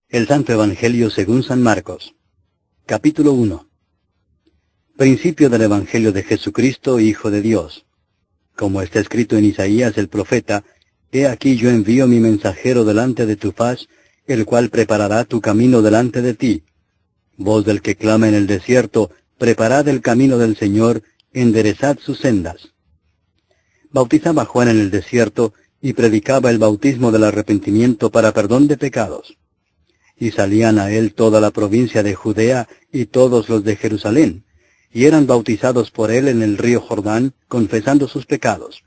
El Santo Evangelio según San Marcos. Capítulo 1. Principio del Evangelio de Jesucristo, Hijo de Dios. Como está escrito en Isaías el profeta, He aquí yo envío mi mensajero delante de tu faz, el cual preparará tu camino delante de ti. Voz del que clama en el desierto, preparad el camino del Señor, enderezad sus sendas. Bautizaba Juan en el desierto, y predicaba el bautismo del arrepentimiento para perdón de pecados. Y salían a él toda la provincia de Judea y todos los de Jerusalén, y eran bautizados por él en el río Jordán, confesando sus pecados.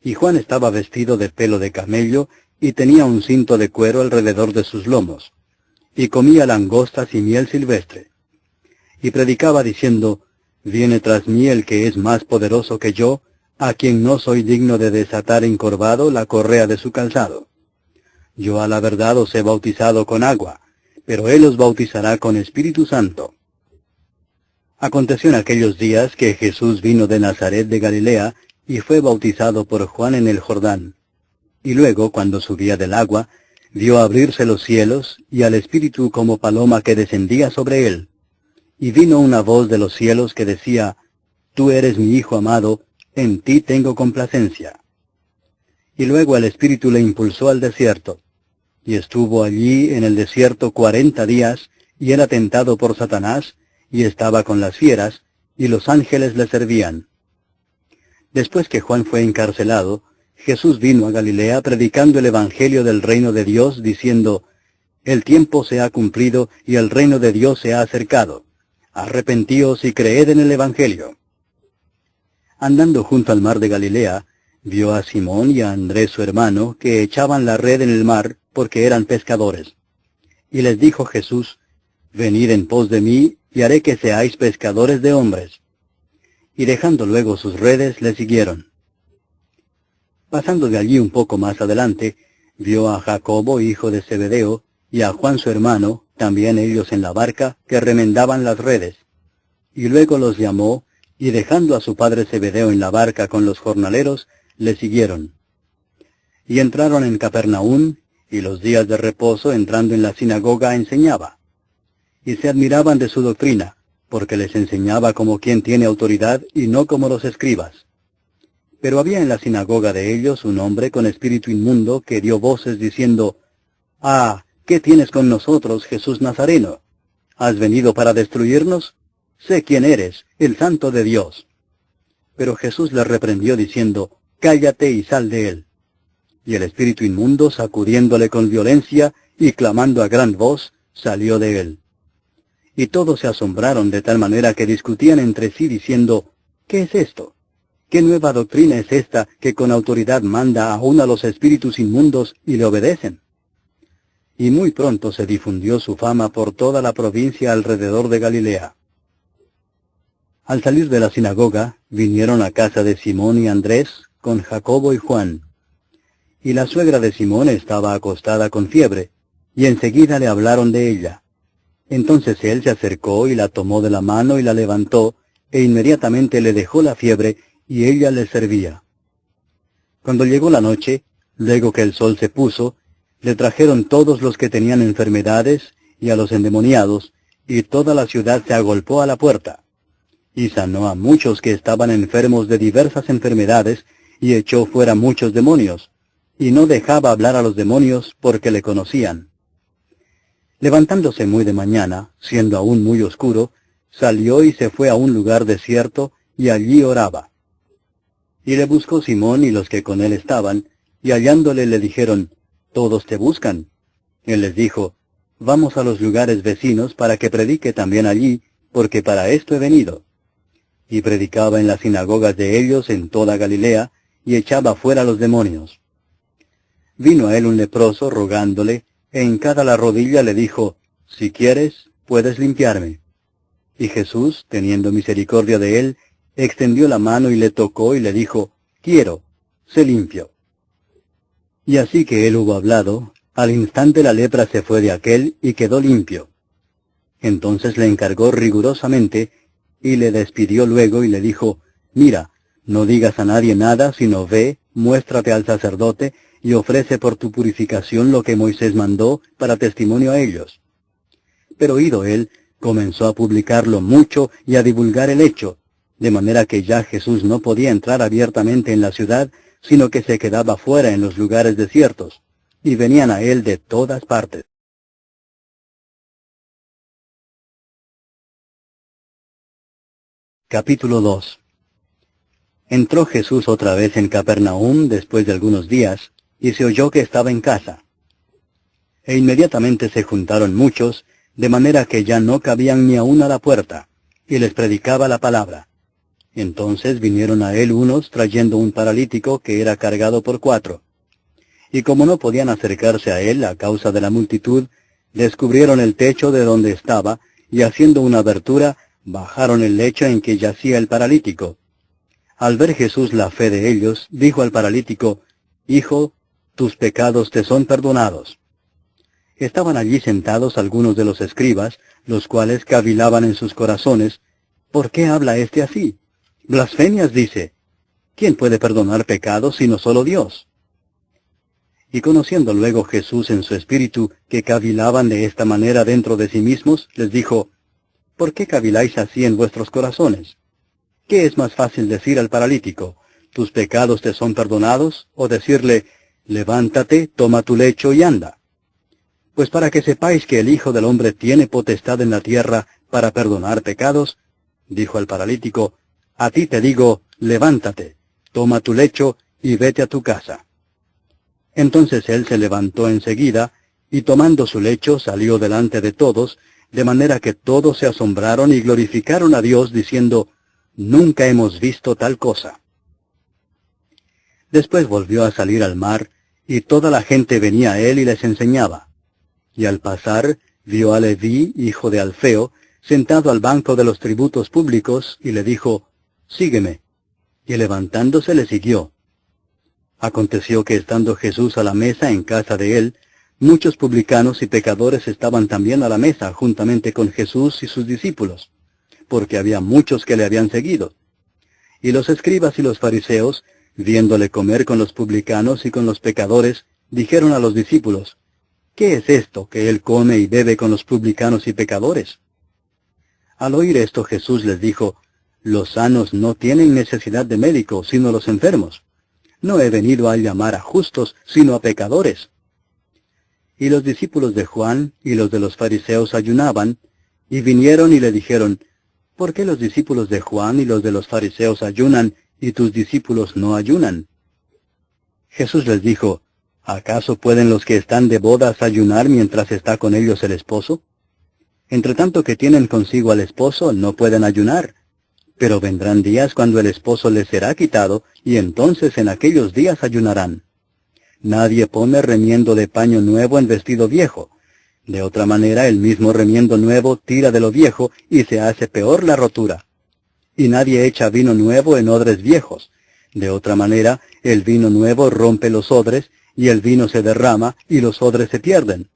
Y Juan estaba vestido de pelo de camello, y tenía un cinto de cuero alrededor de sus lomos, y comía langostas y miel silvestre. Y predicaba diciendo, Viene tras mí el que es más poderoso que yo, a quien no soy digno de desatar encorvado la correa de su calzado. Yo a la verdad os he bautizado con agua, pero él os bautizará con Espíritu Santo. Aconteció en aquellos días que Jesús vino de Nazaret de Galilea, y fue bautizado por Juan en el Jordán. Y luego, cuando subía del agua, vio abrirse los cielos, y al Espíritu como paloma que descendía sobre él. Y vino una voz de los cielos que decía, Tú eres mi Hijo amado, en ti tengo complacencia. Y luego el Espíritu le impulsó al desierto. Y estuvo allí en el desierto 40 días, y era tentado por Satanás, y estaba con las fieras, y los ángeles le servían. Después que Juan fue encarcelado, Jesús vino a Galilea predicando el Evangelio del reino de Dios, diciendo, El tiempo se ha cumplido, y el reino de Dios se ha acercado. Arrepentíos y creed en el Evangelio. Andando junto al mar de Galilea, vio a Simón y a Andrés su hermano, que echaban la red en el mar, porque eran pescadores. Y les dijo Jesús, Venid en pos de mí, y haré que seáis pescadores de hombres. Y dejando luego sus redes, le siguieron. Pasando de allí un poco más adelante, vio a Jacobo, hijo de Zebedeo, y a Juan su hermano, también ellos en la barca, que remendaban las redes. Y luego los llamó, y dejando a su padre Zebedeo en la barca con los jornaleros, le siguieron. Y entraron en Capernaum, y los días de reposo, entrando en la sinagoga, enseñaba. Y se admiraban de su doctrina, porque les enseñaba como quien tiene autoridad, y no como los escribas. Pero había en la sinagoga de ellos un hombre con espíritu inmundo, que dio voces diciendo, «Ah, ¿qué tienes con nosotros, Jesús Nazareno? ¿Has venido para destruirnos? Sé quién eres, el Santo de Dios». Pero Jesús le reprendió diciendo, «Cállate y sal de él». Y el espíritu inmundo, sacudiéndole con violencia y clamando a gran voz, salió de él. Y todos se asombraron de tal manera que discutían entre sí diciendo, ¿qué es esto? ¿Qué nueva doctrina es esta que con autoridad manda aún a los espíritus inmundos y le obedecen? Y muy pronto se difundió su fama por toda la provincia alrededor de Galilea. Al salir de la sinagoga, vinieron a casa de Simón y Andrés, con Jacobo y Juan. Y la suegra de Simón estaba acostada con fiebre, y enseguida le hablaron de ella. Entonces él se acercó y la tomó de la mano y la levantó, e inmediatamente le dejó la fiebre, y ella le servía. Cuando llegó la noche, luego que el sol se puso, le trajeron todos los que tenían enfermedades, y a los endemoniados, y toda la ciudad se agolpó a la puerta. Y sanó a muchos que estaban enfermos de diversas enfermedades, y echó fuera muchos demonios, y no dejaba hablar a los demonios porque le conocían. Levantándose muy de mañana, siendo aún muy oscuro, salió y se fue a un lugar desierto, y allí oraba. Y le buscó Simón y los que con él estaban, y hallándole le dijeron, «Todos te buscan». Él les dijo, «Vamos a los lugares vecinos para que predique también allí, porque para esto he venido». Y predicaba en las sinagogas de ellos en toda Galilea, y echaba fuera los demonios. Vino a él un leproso rogándole, e hincada la rodilla le dijo, «Si quieres, puedes limpiarme». Y Jesús, teniendo misericordia de él, extendió la mano y le tocó y le dijo, «Quiero, sé limpio». Y así que él hubo hablado, al instante la lepra se fue de aquél y quedó limpio. Entonces le encargó rigurosamente, y le despidió luego y le dijo, «Mira, no digas a nadie nada, sino ve, muéstrate al sacerdote, y ofrece por tu purificación lo que Moisés mandó para testimonio a ellos. Pero oído él, comenzó a publicarlo mucho y a divulgar el hecho, de manera que ya Jesús no podía entrar abiertamente en la ciudad, sino que se quedaba fuera en los lugares desiertos, y venían a él de todas partes. Capítulo 2. Entró Jesús otra vez en Capernaum después de algunos días, y se oyó que estaba en casa. E inmediatamente se juntaron muchos, de manera que ya no cabían ni aún a la puerta, y les predicaba la palabra. Entonces vinieron a él unos trayendo un paralítico que era cargado por 4. Y como no podían acercarse a él a causa de la multitud, descubrieron el techo de donde estaba, y haciendo una abertura, bajaron el lecho en que yacía el paralítico. Al ver Jesús la fe de ellos, dijo al paralítico, Hijo, tus pecados te son perdonados. Estaban allí sentados algunos de los escribas, los cuales cavilaban en sus corazones, ¿por qué habla éste así? Blasfemias dice, ¿quién puede perdonar pecados sino solo Dios? Y conociendo luego Jesús en su espíritu que cavilaban de esta manera dentro de sí mismos, les dijo, ¿por qué caviláis así en vuestros corazones? ¿Qué es más fácil decir al paralítico, tus pecados te son perdonados, o decirle, levántate, toma tu lecho y anda? Pues para que sepáis que el Hijo del Hombre tiene potestad en la tierra para perdonar pecados, dijo al paralítico, a ti te digo, levántate, toma tu lecho y vete a tu casa. Entonces él se levantó enseguida, y tomando su lecho salió delante de todos, de manera que todos se asombraron y glorificaron a Dios diciendo, nunca hemos visto tal cosa. Después volvió a salir al mar, y toda la gente venía a él y les enseñaba. Y al pasar, vio a Leví, hijo de Alfeo, sentado al banco de los tributos públicos, y le dijo, sígueme. Y levantándose le siguió. Aconteció que estando Jesús a la mesa en casa de él, muchos publicanos y pecadores estaban también a la mesa juntamente con Jesús y sus discípulos, porque había muchos que le habían seguido. Y los escribas y los fariseos, viéndole comer con los publicanos y con los pecadores, dijeron a los discípulos, ¿qué es esto que él come y bebe con los publicanos y pecadores? Al oír esto Jesús les dijo, los sanos no tienen necesidad de médico, sino los enfermos. No he venido a llamar a justos, sino a pecadores. Y los discípulos de Juan y los de los fariseos ayunaban, y vinieron y le dijeron, ¿por qué los discípulos de Juan y los de los fariseos ayunan, y tus discípulos no ayunan? Jesús les dijo, ¿acaso pueden los que están de bodas ayunar mientras está con ellos el esposo? Entre tanto que tienen consigo al esposo, no pueden ayunar. Pero vendrán días cuando el esposo les será quitado, y entonces en aquellos días ayunarán. Nadie pone remiendo de paño nuevo en vestido viejo. De otra manera, el mismo remiendo nuevo tira de lo viejo, y se hace peor la rotura. Y nadie echa vino nuevo en odres viejos. De otra manera, el vino nuevo rompe los odres, y el vino se derrama, y los odres se pierden.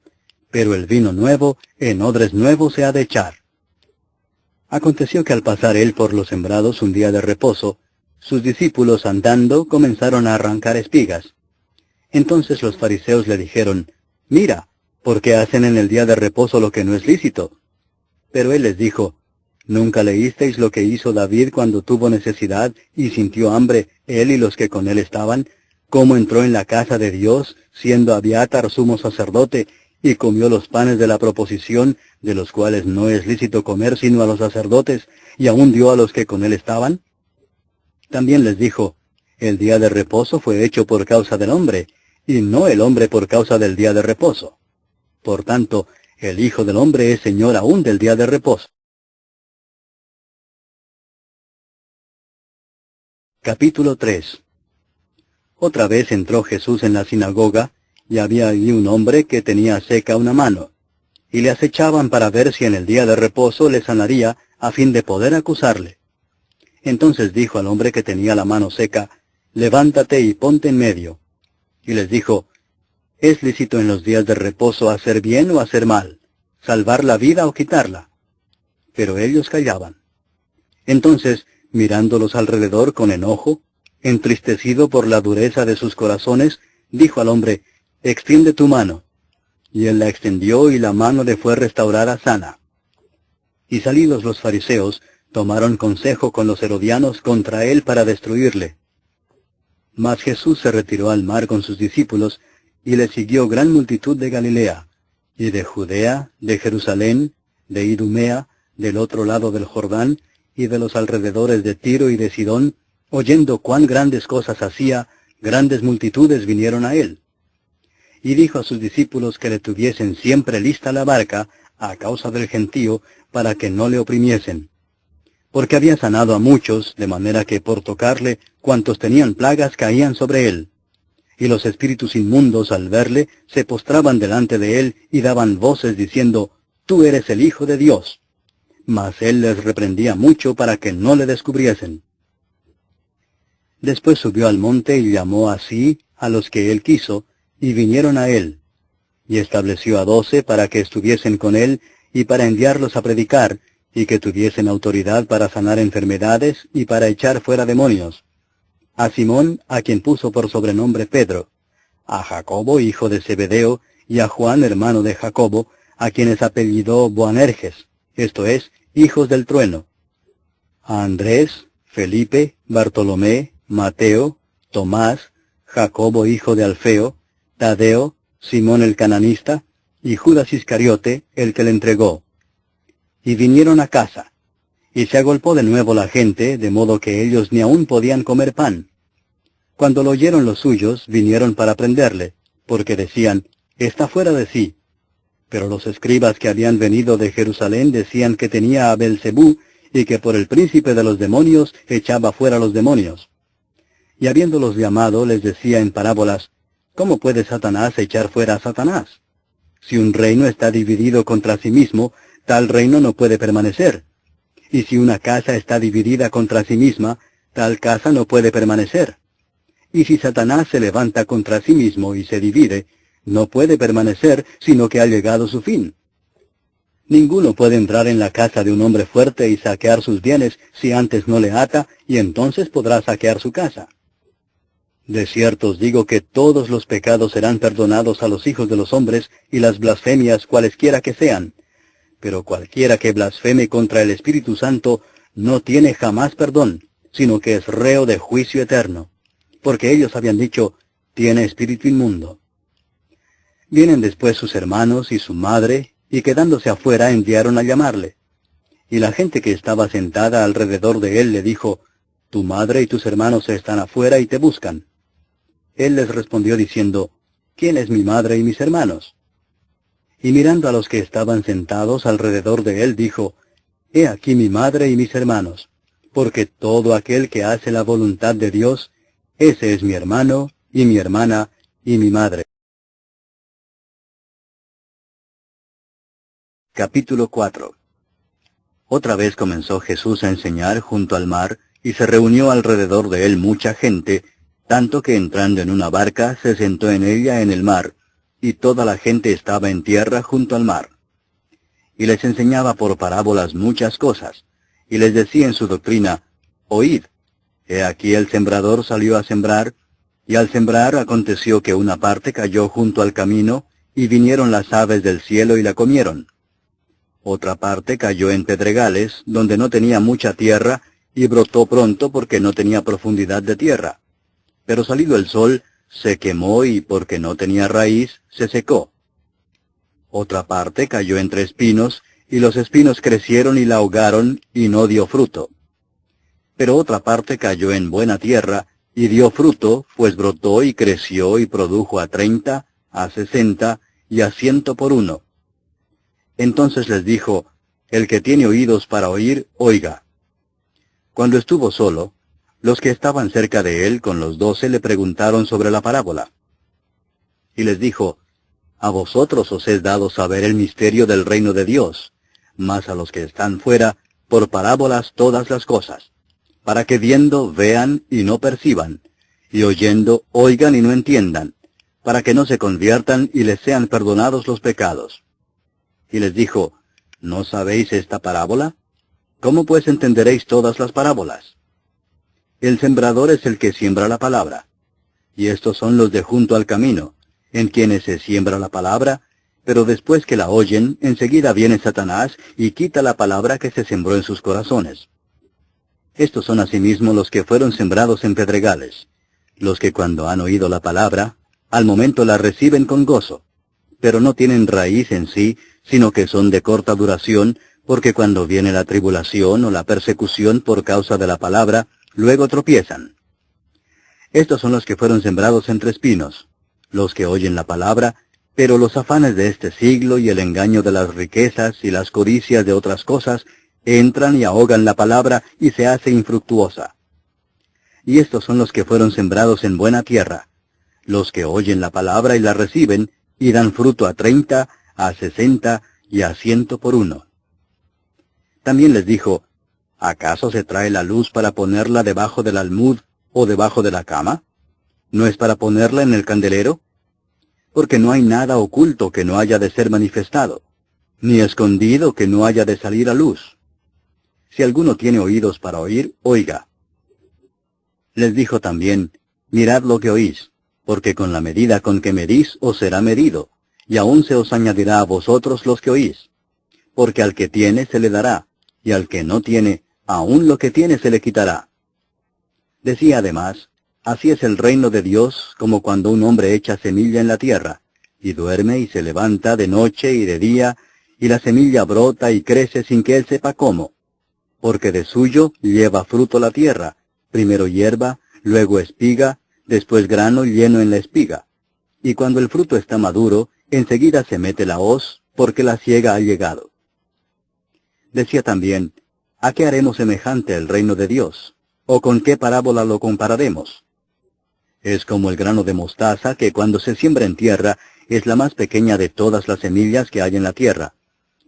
Pero el vino nuevo en odres nuevos se ha de echar. Aconteció que al pasar él por los sembrados un día de reposo, sus discípulos andando comenzaron a arrancar espigas. Entonces los fariseos le dijeron, mira, ¿por qué hacen en el día de reposo lo que no es lícito? Pero él les dijo, ¿nunca leísteis lo que hizo David cuando tuvo necesidad y sintió hambre, él y los que con él estaban? ¿Cómo entró en la casa de Dios, siendo Abiatar sumo sacerdote, y comió los panes de la proposición, de los cuales no es lícito comer sino a los sacerdotes, y aún dio a los que con él estaban? También les dijo, el día de reposo fue hecho por causa del hombre, y no el hombre por causa del día de reposo. Por tanto, el Hijo del Hombre es Señor aún del día de reposo. Capítulo 3. Otra vez entró Jesús en la sinagoga, y había allí un hombre que tenía seca una mano, y le acechaban para ver si en el día de reposo le sanaría, a fin de poder acusarle. Entonces dijo al hombre que tenía la mano seca, levántate y ponte en medio. Y les dijo, ¿es lícito en los días de reposo hacer bien o hacer mal, salvar la vida o quitarla? Pero ellos callaban. Entonces, mirándolos alrededor con enojo, entristecido por la dureza de sus corazones, dijo al hombre, «Extiende tu mano». Y él la extendió, y la mano le fue restaurada sana. Y salidos los fariseos, tomaron consejo con los herodianos contra él para destruirle. Mas Jesús se retiró al mar con sus discípulos, y le siguió gran multitud de Galilea, y de Judea, de Jerusalén, de Idumea, del otro lado del Jordán, y de los alrededores de Tiro y de Sidón, oyendo cuán grandes cosas hacía, grandes multitudes vinieron a él. Y dijo a sus discípulos que le tuviesen siempre lista la barca, a causa del gentío, para que no le oprimiesen. Porque había sanado a muchos, de manera que por tocarle, cuantos tenían plagas caían sobre él. Y los espíritus inmundos, al verle, se postraban delante de él, y daban voces diciendo, «Tú eres el Hijo de Dios». Mas él les reprendía mucho para que no le descubriesen. Después subió al monte y llamó así a los que él quiso, y vinieron a él. Y estableció a 12 para que estuviesen con él, y para enviarlos a predicar, y que tuviesen autoridad para sanar enfermedades, y para echar fuera demonios. A Simón, a quien puso por sobrenombre Pedro, a Jacobo, hijo de Zebedeo, y a Juan, hermano de Jacobo, a quienes apellidó Boanerges, esto es, hijos del trueno, a Andrés, Felipe, Bartolomé, Mateo, Tomás, Jacobo, hijo de Alfeo, Tadeo, Simón el cananista, y Judas Iscariote, el que le entregó. Y vinieron a casa, y se agolpó de nuevo la gente, de modo que ellos ni aún podían comer pan. Cuando lo oyeron los suyos, vinieron para prenderle, porque decían, «Está fuera de sí». Pero los escribas que habían venido de Jerusalén decían que tenía a Belzebú, y que por el príncipe de los demonios echaba fuera los demonios. Y habiéndolos llamado, les decía en parábolas, «¿Cómo puede Satanás echar fuera a Satanás? Si un reino está dividido contra sí mismo, tal reino no puede permanecer. Y si una casa está dividida contra sí misma, tal casa no puede permanecer. Y si Satanás se levanta contra sí mismo y se divide, no puede permanecer, sino que ha llegado su fin. Ninguno puede entrar en la casa de un hombre fuerte y saquear sus bienes si antes no le ata, y entonces podrá saquear su casa. De cierto os digo que todos los pecados serán perdonados a los hijos de los hombres, y las blasfemias cualesquiera que sean. Pero cualquiera que blasfeme contra el Espíritu Santo no tiene jamás perdón, sino que es reo de juicio eterno. Porque ellos habían dicho, tiene espíritu inmundo. Vienen después sus hermanos y su madre, y quedándose afuera enviaron a llamarle. Y la gente que estaba sentada alrededor de él le dijo, tu madre y tus hermanos están afuera y te buscan. Él les respondió diciendo, ¿quién es mi madre y mis hermanos? Y mirando a los que estaban sentados alrededor de él, dijo, He aquí mi madre y mis hermanos, porque todo aquel que hace la voluntad de Dios, ese es mi hermano, y mi hermana, y mi madre. Capítulo 4. Otra vez comenzó Jesús a enseñar junto al mar, y se reunió alrededor de él mucha gente, tanto que entrando en una barca se sentó en ella en el mar, y toda la gente estaba en tierra junto al mar. Y les enseñaba por parábolas muchas cosas, y les decía en su doctrina, Oíd, he aquí el sembrador salió a sembrar, y al sembrar aconteció que una parte cayó junto al camino, y vinieron las aves del cielo y la comieron. Otra parte cayó en pedregales, donde no tenía mucha tierra, y brotó pronto porque no tenía profundidad de tierra. Pero salido el sol, se quemó y porque no tenía raíz, se secó. Otra parte cayó entre espinos, y los espinos crecieron y la ahogaron, y no dio fruto. Pero otra parte cayó en buena tierra, y dio fruto, pues brotó y creció y produjo a 30, a 60, y a 100 por uno. Entonces les dijo, el que tiene oídos para oír, oiga. Cuando estuvo solo, los que estaban cerca de él con los 12 le preguntaron sobre la parábola. Y les dijo, a vosotros os es dado saber el misterio del reino de Dios, mas a los que están fuera, por parábolas todas las cosas, para que viendo vean y no perciban, y oyendo oigan y no entiendan, para que no se conviertan y les sean perdonados los pecados. Y les dijo, ¿no sabéis esta parábola? ¿Cómo pues entenderéis todas las parábolas? El sembrador es el que siembra la palabra. y estos son los de junto al camino, en quienes se siembra la palabra, pero después que la oyen, enseguida viene Satanás y quita la palabra que se sembró en sus corazones. Estos son asimismo los que fueron sembrados en pedregales, los que cuando han oído la palabra, al momento la reciben con gozo, pero no tienen raíz en sí, sino que son de corta duración, porque cuando viene la tribulación o la persecución por causa de la palabra, luego tropiezan. Estos son los que fueron sembrados entre espinos, los que oyen la palabra, pero los afanes de este siglo y el engaño de las riquezas y las codicias de otras cosas entran y ahogan la palabra y se hace infructuosa. Y estos son los que fueron sembrados en buena tierra, los que oyen la palabra y la reciben, y dan fruto a 30, a 60 y a 100 por uno. También les dijo, ¿acaso se trae la luz para ponerla debajo del almud o debajo de la cama? ¿No es para ponerla en el candelero? Porque no hay nada oculto que no haya de ser manifestado, ni escondido que no haya de salir a luz. Si alguno tiene oídos para oír, oiga. Les dijo también, mirad lo que oís, porque con la medida con que medís os será medido, y aún se os añadirá a vosotros los que oís. Porque al que tiene se le dará, y al que no tiene, aún lo que tiene se le quitará. Decía además, así es el reino de Dios como cuando un hombre echa semilla en la tierra, y duerme y se levanta de noche y de día, y la semilla brota y crece sin que él sepa cómo. Porque de suyo lleva fruto la tierra, primero hierba, luego espiga, después grano lleno en la espiga. Y cuando el fruto está maduro, enseguida se mete la hoz, porque la siega ha llegado. Decía también, ¿a qué haremos semejante el reino de Dios? ¿O con qué parábola lo compararemos? Es como el grano de mostaza que cuando se siembra en tierra es la más pequeña de todas las semillas que hay en la tierra,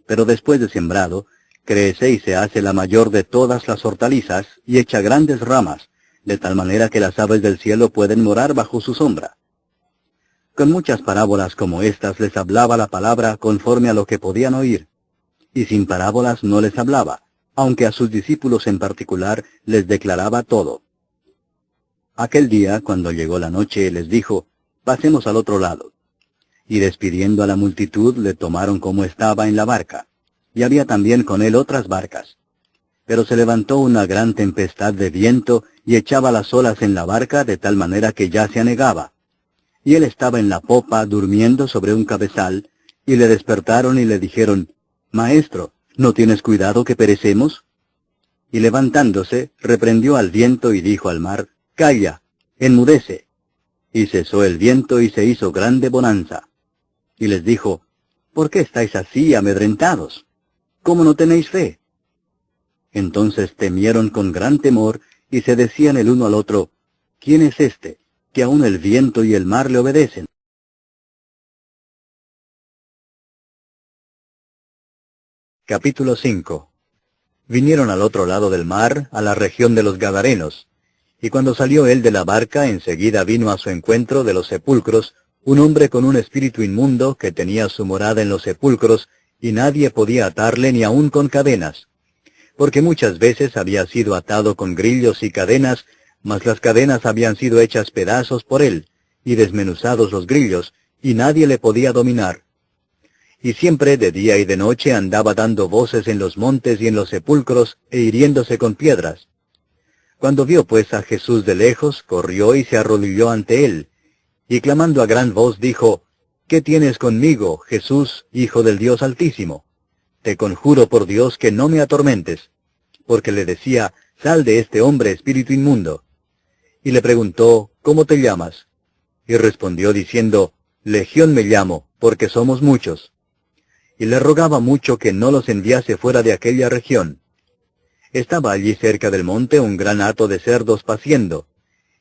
pero después de sembrado, crece y se hace la mayor de todas las hortalizas y echa grandes ramas, de tal manera que las aves del cielo pueden morar bajo su sombra. Con muchas parábolas como estas les hablaba la palabra conforme a lo que podían oír, y sin parábolas no les hablaba, aunque a sus discípulos en particular les declaraba todo. Aquel día, cuando llegó la noche, les dijo, pasemos al otro lado. Y despidiendo a la multitud, le tomaron como estaba en la barca, y había también con él otras barcas. Pero se levantó una gran tempestad de viento, y echaba las olas en la barca de tal manera que ya se anegaba. Y él estaba en la popa, durmiendo sobre un cabezal, y le despertaron y le dijeron, Maestro, ¿no tienes cuidado que perecemos? Y levantándose, reprendió al viento y dijo al mar, Calla, enmudece. Y cesó el viento y se hizo grande bonanza. Y les dijo, ¿por qué estáis así amedrentados? ¿Cómo no tenéis fe? Entonces temieron con gran temor, y se decían el uno al otro, ¿quién es este, que aun el viento y el mar le obedecen? Capítulo 5. Vinieron al otro lado del mar, a la región de los Gadarenos, y cuando salió él de la barca, enseguida vino a su encuentro de los sepulcros, un hombre con un espíritu inmundo, que tenía su morada en los sepulcros, y nadie podía atarle ni aun con cadenas, porque muchas veces había sido atado con grillos y cadenas, mas las cadenas habían sido hechas pedazos por él, y desmenuzados los grillos, y nadie le podía dominar. Y siempre de día y de noche andaba dando voces en los montes y en los sepulcros, e hiriéndose con piedras. Cuando vio pues a Jesús de lejos, corrió y se arrodilló ante él, y clamando a gran voz dijo, ¿qué tienes conmigo, Jesús, Hijo del Dios Altísimo? Te conjuro por Dios que no me atormentes. Porque le decía, sal de este hombre, espíritu inmundo. Y le preguntó, ¿cómo te llamas? Y respondió diciendo, Legión me llamo, porque somos muchos. Y le rogaba mucho que no los enviase fuera de aquella región. Estaba allí cerca del monte un gran hato de cerdos paciendo,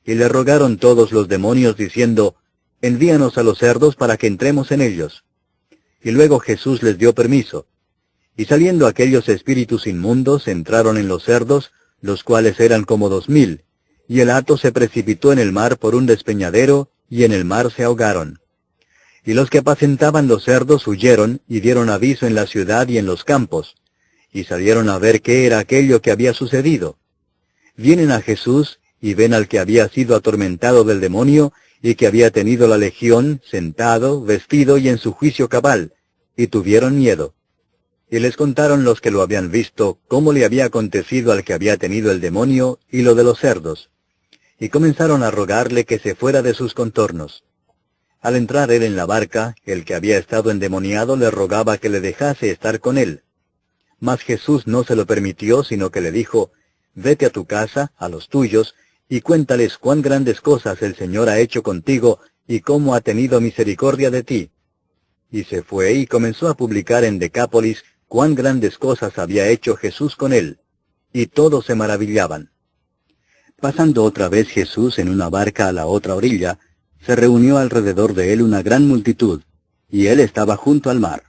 y le rogaron todos los demonios diciendo, envíanos a los cerdos para que entremos en ellos. Y luego Jesús les dio permiso. Y saliendo aquellos espíritus inmundos entraron en los cerdos, los cuales eran como 2000, y el hato se precipitó en el mar por un despeñadero, y en el mar se ahogaron. Y los que apacentaban los cerdos huyeron, y dieron aviso en la ciudad y en los campos, y salieron a ver qué era aquello que había sucedido. Vienen a Jesús, y ven al que había sido atormentado del demonio, y que había tenido la legión, sentado, vestido y en su juicio cabal, y tuvieron miedo. Y les contaron los que lo habían visto cómo le había acontecido al que había tenido el demonio y lo de los cerdos. Y comenzaron a rogarle que se fuera de sus contornos. Al entrar él en la barca, el que había estado endemoniado le rogaba que le dejase estar con él. Mas Jesús no se lo permitió, sino que le dijo, «Vete a tu casa, a los tuyos, y cuéntales cuán grandes cosas el Señor ha hecho contigo, y cómo ha tenido misericordia de ti». Y se fue y comenzó a publicar en Decápolis cuán grandes cosas había hecho Jesús con él, y todos se maravillaban. Pasando otra vez Jesús en una barca a la otra orilla, se reunió alrededor de él una gran multitud, y él estaba junto al mar.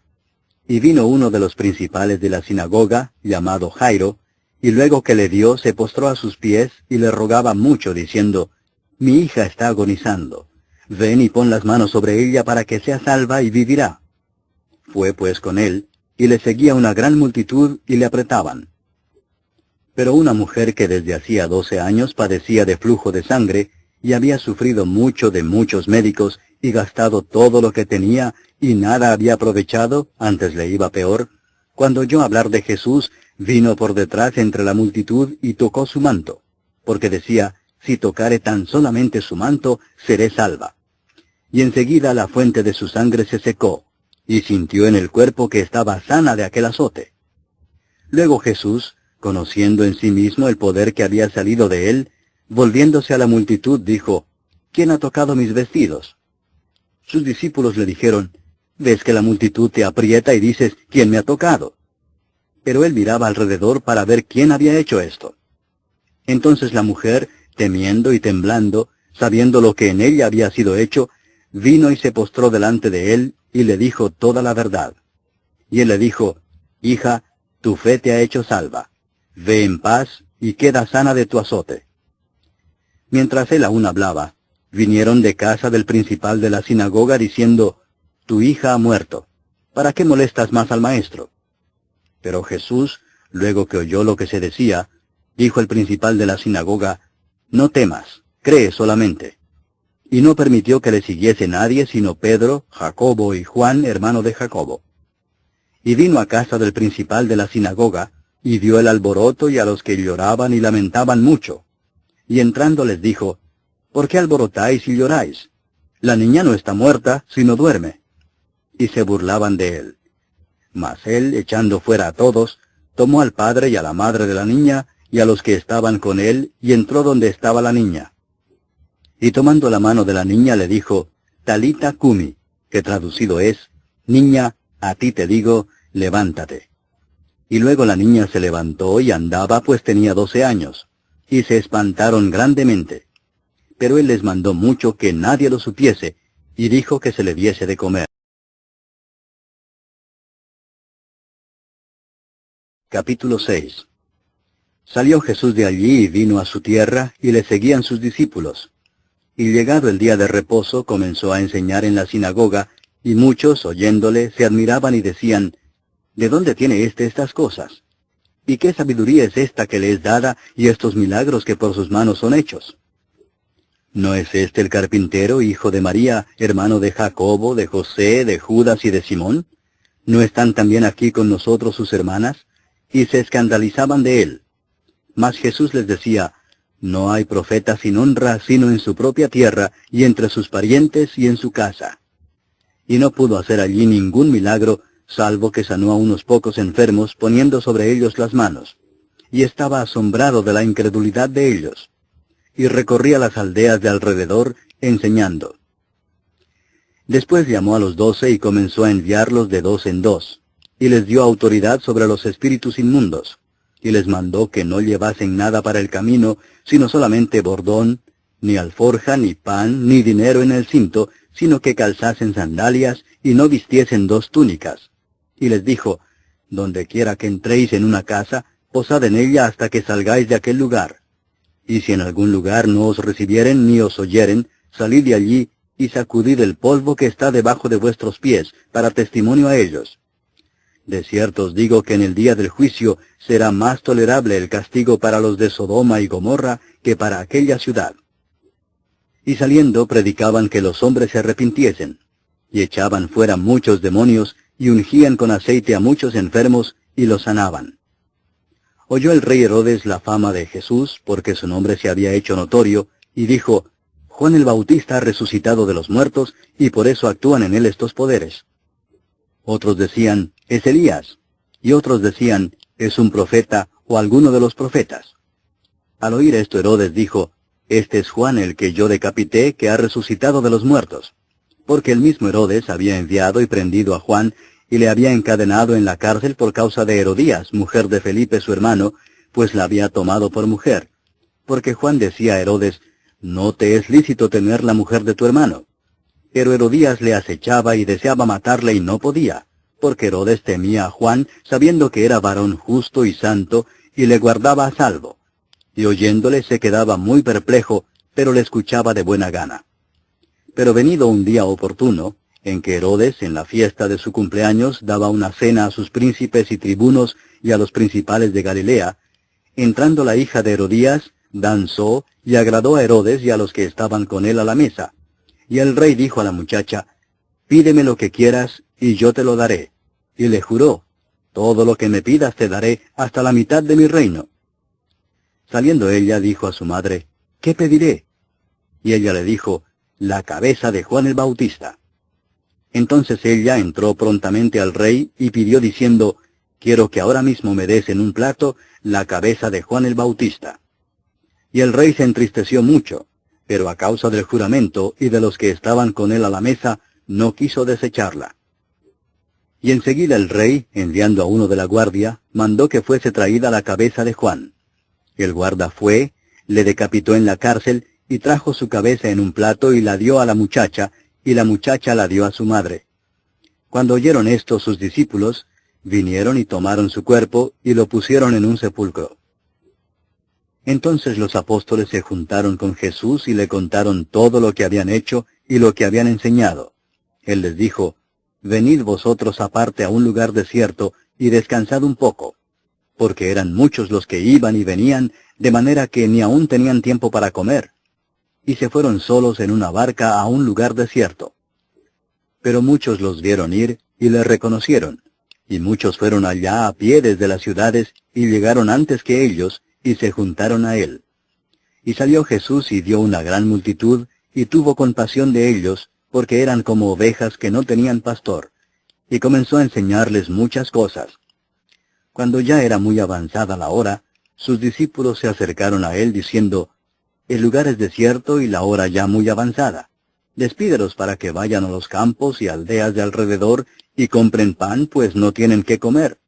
Y vino uno de los principales de la sinagoga, llamado Jairo, y luego que le vio, se postró a sus pies y le rogaba mucho, diciendo, «Mi hija está agonizando. Ven y pon las manos sobre ella para que sea salva y vivirá». Fue pues con él, y le seguía una gran multitud y le apretaban. Pero una mujer que desde hacía 12 años padecía de flujo de sangre, y había sufrido mucho de muchos médicos, y gastado todo lo que tenía, y nada había aprovechado, antes le iba peor, cuando oyó hablar de Jesús, vino por detrás entre la multitud y tocó su manto, porque decía, «Si tocare tan solamente su manto, seré salva». Y enseguida la fuente de su sangre se secó, y sintió en el cuerpo que estaba sana de aquel azote. Luego Jesús, conociendo en sí mismo el poder que había salido de él, volviéndose a la multitud, dijo, «¿Quién ha tocado mis vestidos?». Sus discípulos le dijeron, «¿Ves que la multitud te aprieta y dices, ¿quién me ha tocado?». Pero él miraba alrededor para ver quién había hecho esto. Entonces la mujer, temiendo y temblando, sabiendo lo que en ella había sido hecho, vino y se postró delante de él, y le dijo toda la verdad. Y él le dijo, «Hija, tu fe te ha hecho salva. Ve en paz, y queda sana de tu azote». Mientras él aún hablaba, vinieron de casa del principal de la sinagoga diciendo, «Tu hija ha muerto. ¿Para qué molestas más al maestro?». Pero Jesús, luego que oyó lo que se decía, dijo el principal de la sinagoga, «No temas, cree solamente». Y no permitió que le siguiese nadie sino Pedro, Jacobo y Juan, hermano de Jacobo. Y vino a casa del principal de la sinagoga, y vio el alboroto y a los que lloraban y lamentaban mucho. Y entrando les dijo, «¿Por qué alborotáis y lloráis? La niña no está muerta, sino duerme». Y se burlaban de él. Mas él, echando fuera a todos, tomó al padre y a la madre de la niña, y a los que estaban con él, y entró donde estaba la niña. Y tomando la mano de la niña le dijo, «Talita cumi», que traducido es, «Niña, a ti te digo, levántate». Y luego la niña se levantó y andaba, pues tenía 12 años, y se espantaron grandemente. Pero él les mandó mucho que nadie lo supiese, y dijo que se le diese de comer. Capítulo 6. Salió Jesús de allí y vino a su tierra, y le seguían sus discípulos. Y llegado el día de reposo, comenzó a enseñar en la sinagoga, y muchos, oyéndole, se admiraban y decían, «¿De dónde tiene estas cosas? ¿Y qué sabiduría es esta que le es dada, y estos milagros que por sus manos son hechos? ¿No es este el carpintero, hijo de María, hermano de Jacobo, de José, de Judas y de Simón? ¿No están también aquí con nosotros sus hermanas?». Y se escandalizaban de él. Mas Jesús les decía, «No hay profeta sin honra, sino en su propia tierra, y entre sus parientes y en su casa». Y no pudo hacer allí ningún milagro, salvo que sanó a unos pocos enfermos, poniendo sobre ellos las manos. Y estaba asombrado de la incredulidad de ellos. Y recorría las aldeas de alrededor, enseñando. Después llamó a los 12 y comenzó a enviarlos de 2 en 2, y les dio autoridad sobre los espíritus inmundos, y les mandó que no llevasen nada para el camino, sino solamente bordón, ni alforja, ni pan, ni dinero en el cinto, sino que calzasen sandalias, y no vistiesen 2 túnicas. Y les dijo, «Donde quiera que entréis en una casa, posad en ella hasta que salgáis de aquel lugar. Y si en algún lugar no os recibieren ni os oyeren, salid de allí, y sacudid el polvo que está debajo de vuestros pies, para testimonio a ellos. De cierto os digo que en el día del juicio será más tolerable el castigo para los de Sodoma y Gomorra que para aquella ciudad». Y saliendo predicaban que los hombres se arrepintiesen, y echaban fuera muchos demonios, y ungían con aceite a muchos enfermos, y los sanaban. Oyó el rey Herodes la fama de Jesús, porque su nombre se había hecho notorio, y dijo, Juan el Bautista ha resucitado de los muertos, y por eso actúan en él estos poderes. Otros decían, es Elías, y otros decían, es un profeta, o alguno de los profetas. Al oír esto Herodes dijo, este es Juan el que yo decapité, que ha resucitado de los muertos. Porque el mismo Herodes había enviado y prendido a Juan, y le había encadenado en la cárcel por causa de Herodías, mujer de Felipe su hermano, pues la había tomado por mujer. Porque Juan decía a Herodes, no te es lícito tener la mujer de tu hermano. Pero Herodías le acechaba y deseaba matarle y no podía, porque Herodes temía a Juan, sabiendo que era varón justo y santo, y le guardaba a salvo. Y oyéndole se quedaba muy perplejo, pero le escuchaba de buena gana. Pero venido un día oportuno, en que Herodes, en la fiesta de su cumpleaños, daba una cena a sus príncipes y tribunos y a los principales de Galilea, entrando la hija de Herodías, danzó y agradó a Herodes y a los que estaban con él a la mesa. Y el rey dijo a la muchacha, pídeme lo que quieras, y yo te lo daré. Y le juró, todo lo que me pidas te daré, hasta la mitad de mi reino. Saliendo ella, dijo a su madre, ¿qué pediré? Y ella le dijo, la cabeza de Juan el Bautista. Entonces ella entró prontamente al rey y pidió diciendo, quiero que ahora mismo me des en un plato la cabeza de Juan el Bautista. Y el rey se entristeció mucho, pero a causa del juramento y de los que estaban con él a la mesa, no quiso desecharla. Y enseguida el rey, enviando a uno de la guardia, mandó que fuese traída la cabeza de Juan. El guarda fue, le decapitó en la cárcel, y trajo su cabeza en un plato y la dio a la muchacha, y la muchacha la dio a su madre. Cuando oyeron esto sus discípulos, vinieron y tomaron su cuerpo, y lo pusieron en un sepulcro. Entonces los apóstoles se juntaron con Jesús y le contaron todo lo que habían hecho y lo que habían enseñado. Él les dijo, venid vosotros aparte a un lugar desierto, y descansad un poco. Porque eran muchos los que iban y venían, de manera que ni aún tenían tiempo para comer. Y se fueron solos en una barca a un lugar desierto. Pero muchos los vieron ir, y le reconocieron, y muchos fueron allá a pie desde las ciudades, y llegaron antes que ellos, y se juntaron a él. Y salió Jesús y vio una gran multitud, y tuvo compasión de ellos, porque eran como ovejas que no tenían pastor, y comenzó a enseñarles muchas cosas. Cuando ya era muy avanzada la hora, sus discípulos se acercaron a él diciendo, el lugar es desierto y la hora ya muy avanzada. Despídelos para que vayan a los campos y aldeas de alrededor y compren pan, pues no tienen qué comer.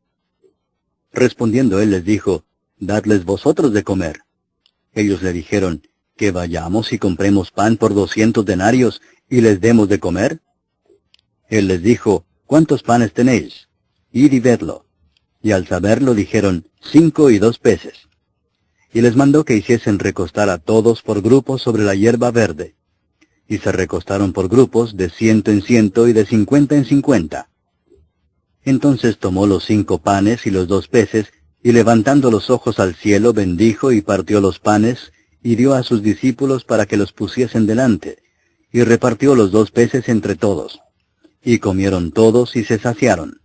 Respondiendo él les dijo, dadles vosotros de comer. Ellos le dijeron, que vayamos y compremos pan por 200 denarios y les demos de comer. Él les dijo, ¿cuántos panes tenéis? Id y vedlo. Y al saberlo dijeron, 5 y 2 peces. Y les mandó que hiciesen recostar a todos por grupos sobre la hierba verde. Y se recostaron por grupos de 100 en 100 y de 50 en 50. Entonces tomó los 5 panes y los 2 peces, y levantando los ojos al cielo bendijo y partió los panes, y dio a sus discípulos para que los pusiesen delante, y repartió los 2 peces entre todos. Y comieron todos y se saciaron.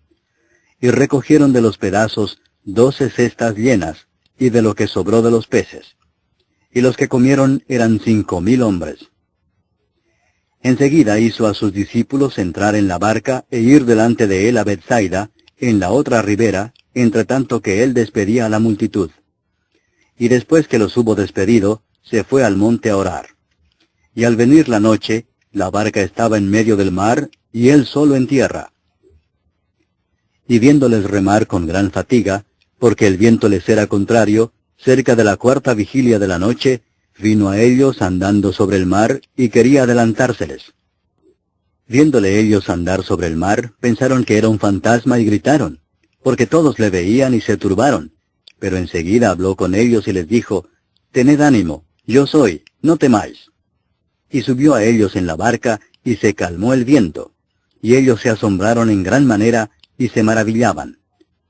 Y recogieron de los pedazos 12 cestas llenas, y de lo que sobró de los peces. Y los que comieron eran 5,000 hombres. Enseguida hizo a sus discípulos entrar en la barca e ir delante de él a Bethsaida, en la otra ribera, entre tanto que él despedía a la multitud. Y después que los hubo despedido, se fue al monte a orar. Y al venir la noche, la barca estaba en medio del mar, y él solo en tierra. Y viéndoles remar con gran fatiga, porque el viento les era contrario, cerca de la 4ª vigilia de la noche, vino a ellos andando sobre el mar, y quería adelantárseles. Viéndole ellos andar sobre el mar, pensaron que era un fantasma y gritaron, porque todos le veían y se turbaron. Pero enseguida habló con ellos y les dijo, tened ánimo, yo soy, no temáis. Y subió a ellos en la barca, y se calmó el viento. Y ellos se asombraron en gran manera, y se maravillaban,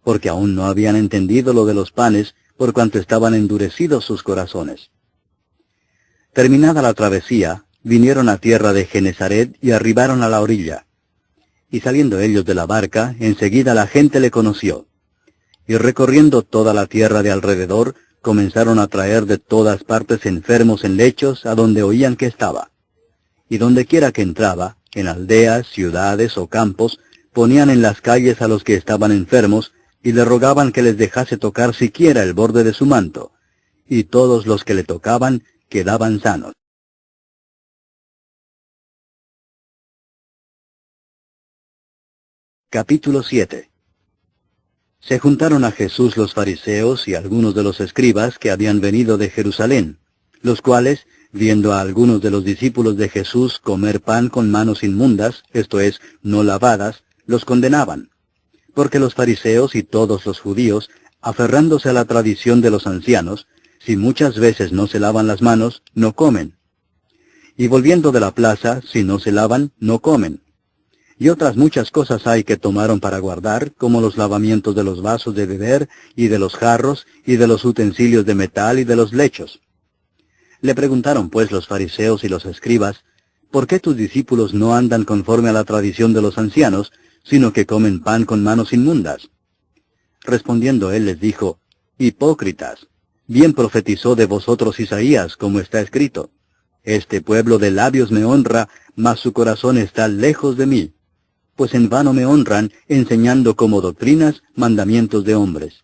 porque aún no habían entendido lo de los panes, por cuanto estaban endurecidos sus corazones. Terminada la travesía, vinieron a tierra de Genesaret y arribaron a la orilla. Y saliendo ellos de la barca, enseguida la gente le conoció. Y recorriendo toda la tierra de alrededor, comenzaron a traer de todas partes enfermos en lechos a donde oían que estaba. Y dondequiera que entraba, en aldeas, ciudades o campos, ponían en las calles a los que estaban enfermos, y le rogaban que les dejase tocar siquiera el borde de su manto. Y todos los que le tocaban quedaban sanos. Capítulo 7. Se juntaron a Jesús los fariseos y algunos de los escribas que habían venido de Jerusalén, los cuales, viendo a algunos de los discípulos de Jesús comer pan con manos inmundas, esto es, no lavadas, los condenaban. Porque los fariseos y todos los judíos, aferrándose a la tradición de los ancianos, si muchas veces no se lavan las manos, no comen. Y volviendo de la plaza, si no se lavan, no comen. Y otras muchas cosas hay que tomaron para guardar, como los lavamientos de los vasos de beber, y de los jarros, y de los utensilios de metal, y de los lechos. Le preguntaron pues los fariseos y los escribas, ¿por qué tus discípulos no andan conforme a la tradición de los ancianos, sino que comen pan con manos inmundas? Respondiendo él les dijo, hipócritas, bien profetizó de vosotros Isaías, como está escrito, este pueblo de labios me honra, mas su corazón está lejos de mí. Pues en vano me honran, enseñando como doctrinas mandamientos de hombres.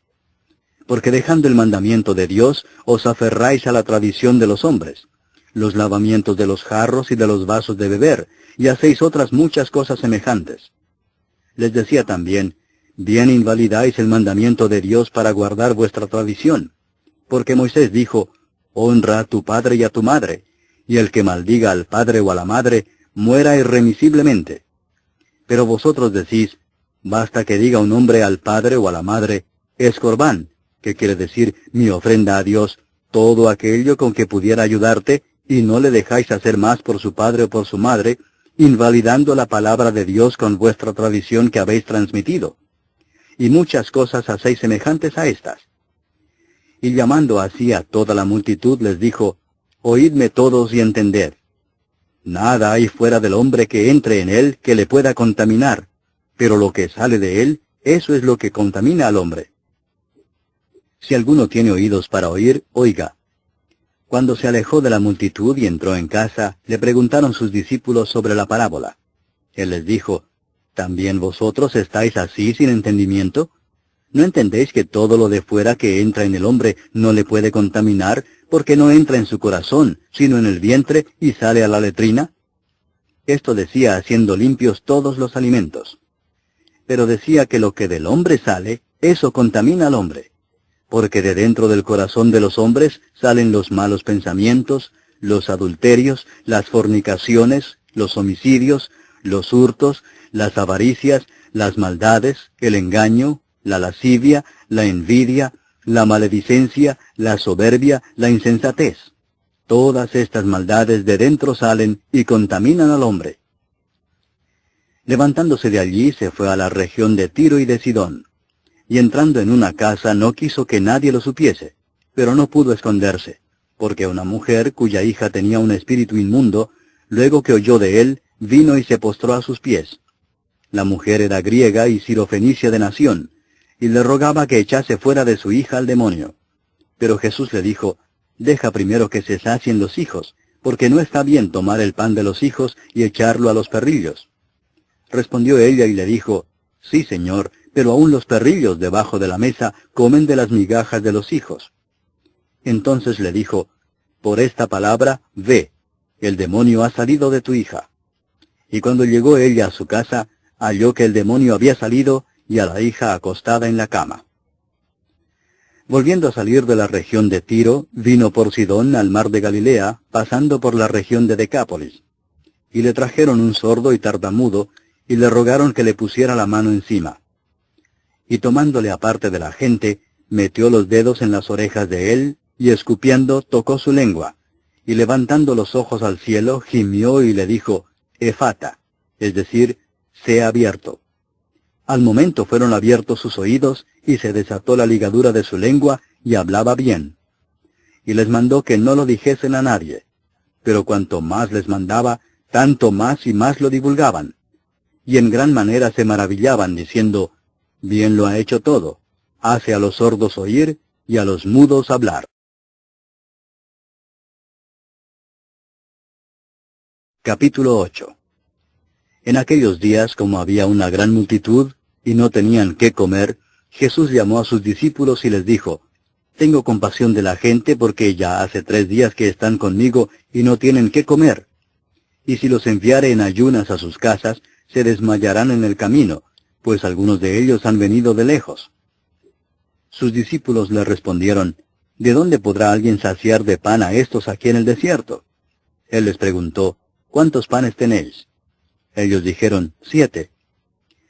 Porque dejando el mandamiento de Dios, os aferráis a la tradición de los hombres, los lavamientos de los jarros y de los vasos de beber, y hacéis otras muchas cosas semejantes. Les decía también, bien invalidáis el mandamiento de Dios para guardar vuestra tradición. Porque Moisés dijo, honra a tu padre y a tu madre, y el que maldiga al padre o a la madre, muera irremisiblemente. Pero vosotros decís, basta que diga un hombre al padre o a la madre, es corbán, que quiere decir mi ofrenda a Dios, todo aquello con que pudiera ayudarte, y no le dejáis hacer más por su padre o por su madre, invalidando la palabra de Dios con vuestra tradición que habéis transmitido. Y muchas cosas hacéis semejantes a estas. Y llamando así a toda la multitud les dijo, oídme todos y entended. Nada hay fuera del hombre que entre en él que le pueda contaminar, pero lo que sale de él, eso es lo que contamina al hombre. Si alguno tiene oídos para oír, oiga. Cuando se alejó de la multitud y entró en casa, le preguntaron sus discípulos sobre la parábola. Él les dijo, ¿también vosotros estáis así sin entendimiento? ¿No entendéis que todo lo de fuera que entra en el hombre no le puede contaminar, porque no entra en su corazón, sino en el vientre y sale a la letrina? Esto decía haciendo limpios todos los alimentos. Pero decía que lo que del hombre sale, eso contamina al hombre. Porque de dentro del corazón de los hombres salen los malos pensamientos, los adulterios, las fornicaciones, los homicidios, los hurtos, las avaricias, las maldades, el engaño, la lascivia, la envidia, la maledicencia, la soberbia, la insensatez. Todas estas maldades de dentro salen y contaminan al hombre. Levantándose de allí se fue a la región de Tiro y de Sidón. Y entrando en una casa no quiso que nadie lo supiese, pero no pudo esconderse, porque una mujer cuya hija tenía un espíritu inmundo, luego que oyó de él, vino y se postró a sus pies. La mujer era griega y sirofenicia de nación, y le rogaba que echase fuera de su hija al demonio. Pero Jesús le dijo, deja primero que se sacien los hijos, porque no está bien tomar el pan de los hijos y echarlo a los perrillos. Respondió ella y le dijo, sí, Señor, pero aún los perrillos debajo de la mesa comen de las migajas de los hijos. Entonces le dijo, por esta palabra, ve, el demonio ha salido de tu hija. Y cuando llegó ella a su casa, halló que el demonio había salido y a la hija acostada en la cama. Volviendo a salir de la región de Tiro, vino por Sidón al mar de Galilea, pasando por la región de Decápolis. Y le trajeron un sordo y tartamudo, y le rogaron que le pusiera la mano encima. Y tomándole aparte de la gente, metió los dedos en las orejas de él, y escupiendo tocó su lengua, y levantando los ojos al cielo, gimió y le dijo, Efata, es decir, sea abierto. Al momento fueron abiertos sus oídos, y se desató la ligadura de su lengua, y hablaba bien. Y les mandó que no lo dijesen a nadie. pero cuanto más les mandaba, tanto más y más lo divulgaban. Y en gran manera se maravillaban, diciendo, bien lo ha hecho todo, hace a los sordos oír y a los mudos hablar. Capítulo 8. En aquellos días, como había una gran multitud, y no tenían qué comer, Jesús llamó a sus discípulos y les dijo, tengo compasión de la gente porque ya hace 3 días que están conmigo y no tienen qué comer. Y si los enviare en ayunas a sus casas, se desmayarán en el camino, pues algunos de ellos han venido de lejos. Sus discípulos le respondieron, ¿de dónde podrá alguien saciar de pan a estos aquí en el desierto? Él les preguntó, ¿cuántos panes tenéis? Ellos dijeron, 7.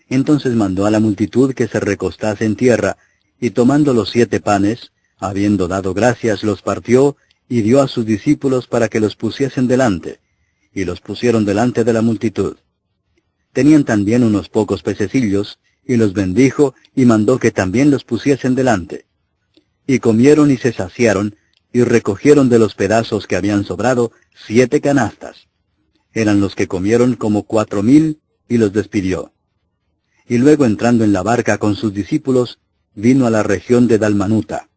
Entonces mandó a la multitud que se recostase en tierra, y tomando los 7 panes, habiendo dado gracias, los partió, y dio a sus discípulos para que los pusiesen delante, y los pusieron delante de la multitud. Tenían también unos pocos pececillos, y los bendijo, y mandó que también los pusiesen delante. Y comieron y se saciaron, y recogieron de los pedazos que habían sobrado 7 canastas. Eran los que comieron como 4,000, y los despidió. Y luego entrando en la barca con sus discípulos, vino a la región de Dalmanuta.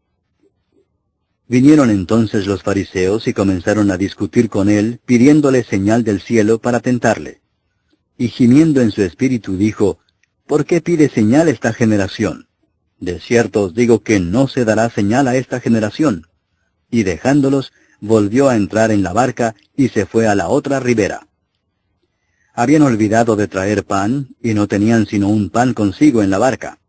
Vinieron entonces los fariseos y comenzaron a discutir con él, pidiéndole señal del cielo para tentarle. Y gimiendo en su espíritu dijo, ¿por qué pide señal esta generación? De cierto os digo que no se dará señal a esta generación. Y dejándolos, volvió a entrar en la barca y se fue a la otra ribera. Habían olvidado de traer pan, y no tenían sino un pan consigo en la barca.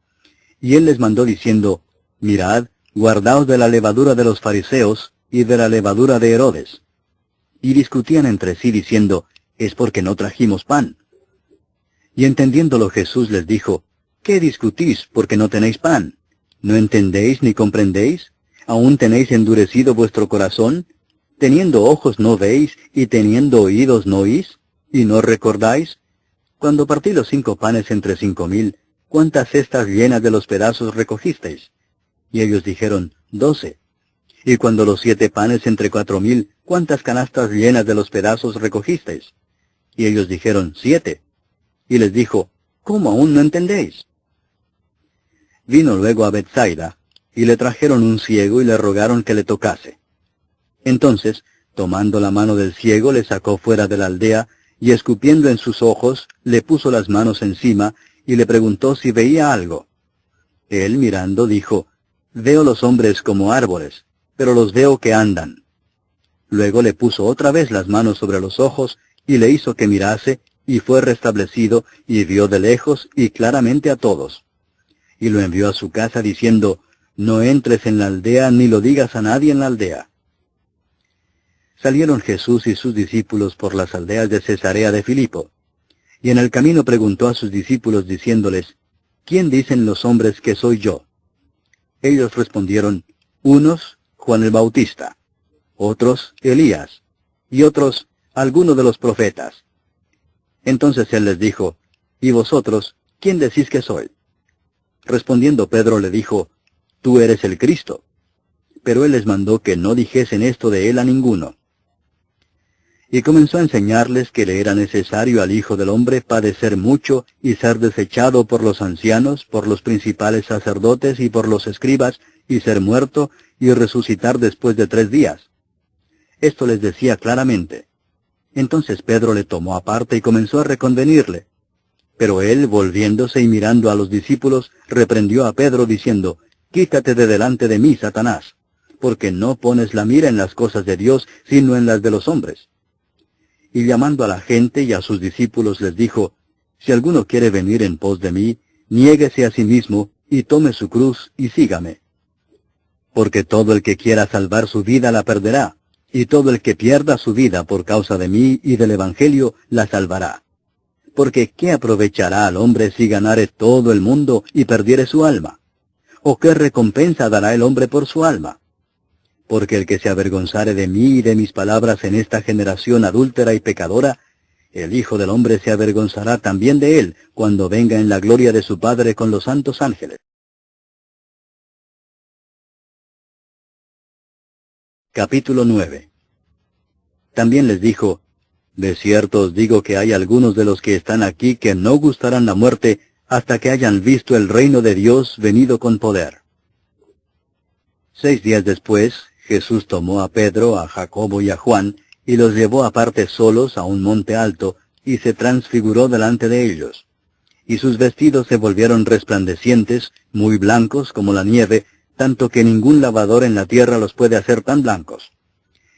Y él les mandó diciendo, mirad, guardaos de la levadura de los fariseos y de la levadura de Herodes. Y discutían entre sí diciendo, es porque no trajimos pan. Y entendiéndolo Jesús les dijo, ¿qué discutís porque no tenéis pan? ¿No entendéis ni comprendéis? ¿Aún tenéis endurecido vuestro corazón? ¿Teniendo ojos no veis, y teniendo oídos no oís? ¿Y no recordáis? Cuando partí los 5 panes entre 5,000, ¿cuántas cestas llenas de los pedazos recogisteis? Y ellos dijeron, 12. Y cuando los 7 panes entre 4,000, ¿cuántas canastas llenas de los pedazos recogisteis? Y ellos dijeron, 7. Y les dijo, ¿cómo aún no entendéis? Vino luego a Bethsaida, y le trajeron un ciego y le rogaron que le tocase. Entonces, tomando la mano del ciego, le sacó fuera de la aldea, y escupiendo en sus ojos, le puso las manos encima, y le preguntó si veía algo. Él, mirando, dijo, veo los hombres como árboles, pero los veo que andan. Luego le puso otra vez las manos sobre los ojos, y le hizo que mirase, y fue restablecido, y vio de lejos y claramente a todos. Y lo envió a su casa diciendo, no entres en la aldea, ni lo digas a nadie en la aldea. Salieron Jesús y sus discípulos por las aldeas de Cesarea de Filipo. Y en el camino preguntó a sus discípulos diciéndoles, ¿quién dicen los hombres que soy yo? Ellos respondieron, unos, Juan el Bautista, otros, Elías, y otros, alguno de los profetas. Entonces él les dijo, ¿y vosotros, quién decís que soy? Respondiendo Pedro le dijo, tú eres el Cristo. Pero él les mandó que no dijesen esto de él a ninguno. Y comenzó a enseñarles que le era necesario al Hijo del Hombre padecer mucho y ser desechado por los ancianos, por los principales sacerdotes y por los escribas, y ser muerto y resucitar después de 3 días. Esto les decía claramente. Entonces Pedro le tomó aparte y comenzó a reconvenirle. Pero él, volviéndose y mirando a los discípulos, reprendió a Pedro diciendo, quítate de delante de mí, Satanás, porque no pones la mira en las cosas de Dios, sino en las de los hombres. Y llamando a la gente y a sus discípulos les dijo, si alguno quiere venir en pos de mí, niéguese a sí mismo, y tome su cruz, y sígame. Porque todo el que quiera salvar su vida la perderá, y todo el que pierda su vida por causa de mí y del Evangelio la salvará. Porque ¿qué aprovechará al hombre si ganare todo el mundo y perdiere su alma? ¿O qué recompensa dará el hombre por su alma? Porque el que se avergonzare de mí y de mis palabras en esta generación adúltera y pecadora, el Hijo del Hombre se avergonzará también de él, cuando venga en la gloria de su Padre con los santos ángeles. Capítulo 9. También les dijo, de cierto os digo que hay algunos de los que están aquí que no gustarán la muerte hasta que hayan visto el reino de Dios venido con poder. 6 días después, Jesús tomó a Pedro, a Jacobo y a Juan, y los llevó aparte solos a un monte alto, y se transfiguró delante de ellos. Y sus vestidos se volvieron resplandecientes, muy blancos como la nieve, tanto que ningún lavador en la tierra los puede hacer tan blancos.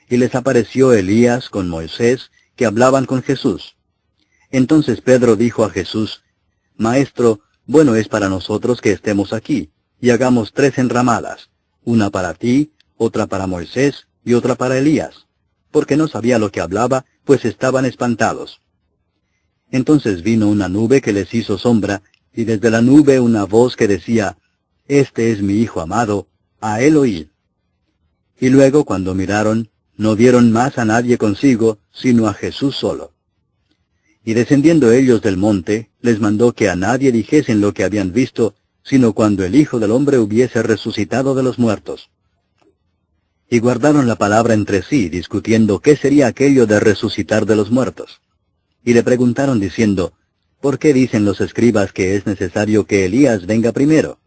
Y les apareció Elías con Moisés, que hablaban con Jesús. Entonces Pedro dijo a Jesús, Maestro, bueno es para nosotros que estemos aquí, y hagamos 3 enramadas, una para ti, otra para Moisés, y otra para Elías, porque no sabía lo que hablaba, pues estaban espantados. Entonces vino una nube que les hizo sombra, y desde la nube una voz que decía, Este es mi Hijo amado, a él oíd. Y luego cuando miraron, no vieron más a nadie consigo, sino a Jesús solo. Y descendiendo ellos del monte, les mandó que a nadie dijesen lo que habían visto, sino cuando el Hijo del Hombre hubiese resucitado de los muertos. Y guardaron la palabra entre sí, discutiendo qué sería aquello de resucitar de los muertos. Y le preguntaron diciendo, ¿por qué dicen los escribas que es necesario que Elías venga primero?